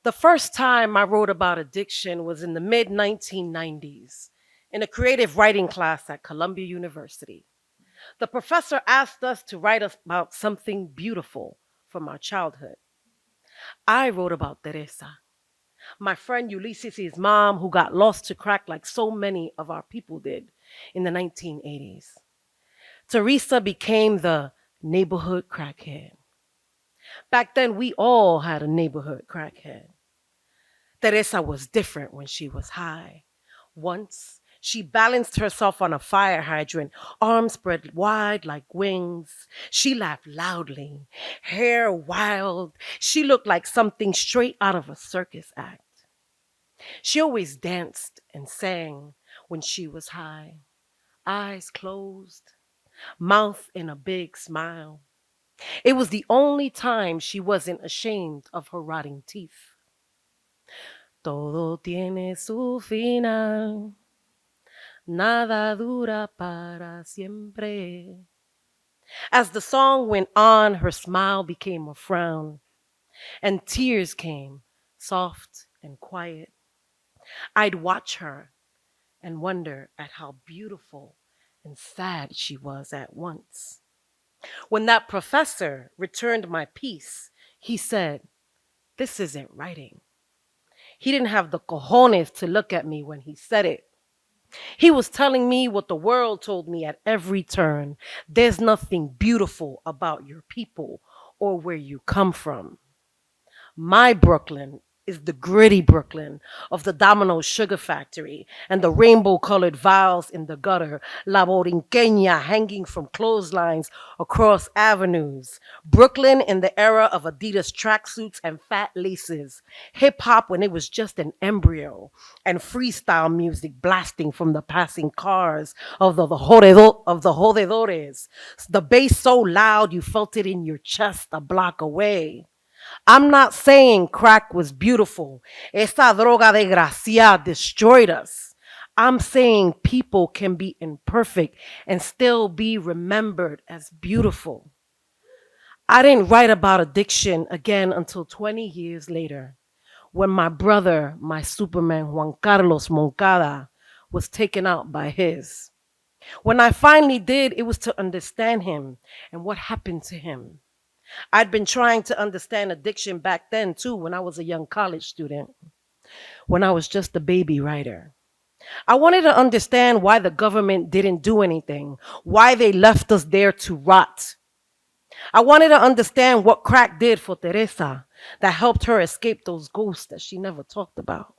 The first time I wrote about addiction was in the mid 1990s in a creative writing class at Columbia University. The professor asked us to write about something beautiful from our childhood. I wrote about Teresa, my friend Ulysses' mom who got lost to crack like so many of our people did in the 1980s. Teresa became the neighborhood crackhead. Back then, we all had a neighborhood crackhead. Teresa was different when she was high. Once, she balanced herself on a fire hydrant, arms spread wide like wings. She laughed loudly, hair wild. She looked like something straight out of a circus act. She always danced and sang when she was high, eyes closed, mouth in a big smile. It was the only time she wasn't ashamed of her rotting teeth. Todo tiene su final, nada dura para siempre. As the song went on, her smile became a frown, and tears came, soft and quiet. I'd watch her and wonder at how beautiful and sad she was at once. When that professor returned my piece, he said, "This isn't writing." He didn't have the cojones to look at me when he said it. He was telling me what the world told me at every turn. There's nothing beautiful about your people or where you come from. My Brooklyn is the gritty Brooklyn of the Domino's Sugar Factory and the rainbow colored vials in the gutter, La Borinqueña hanging from clotheslines across avenues. Brooklyn in the era of Adidas tracksuits and fat laces. Hip hop when it was just an embryo. And freestyle music blasting from the passing cars of the jodedores. The bass so loud you felt it in your chest a block away. I'm not saying crack was beautiful. Esa droga desgraciada destroyed us. I'm saying people can be imperfect and still be remembered as beautiful. I didn't write about addiction again until 20 years later, when my brother, my Superman Juan Carlos Moncada, was taken out by his. When I finally did, it was to understand him and what happened to him. I'd been trying to understand addiction back then too when I was a young college student, when I was just a baby writer. I wanted to understand why the government didn't do anything, why they left us there to rot. I wanted to understand what crack did for Teresa that helped her escape those ghosts that she never talked about.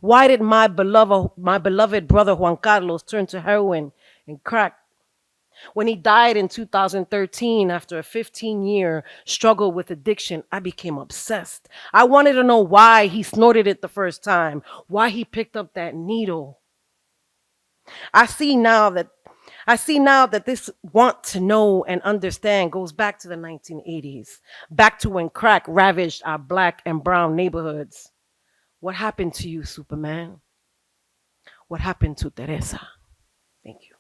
Why did my beloved brother Juan Carlos turn to heroin and crack when he died in 2013 after a 15-year struggle with addiction? I became obsessed. I wanted to know why he snorted it the first time, why he picked up that needle. I see now that I see now that this want to know and understand goes back to the 1980s, back to when crack ravaged our black and brown neighborhoods. What happened to you, Superman? What happened to Teresa? Thank you.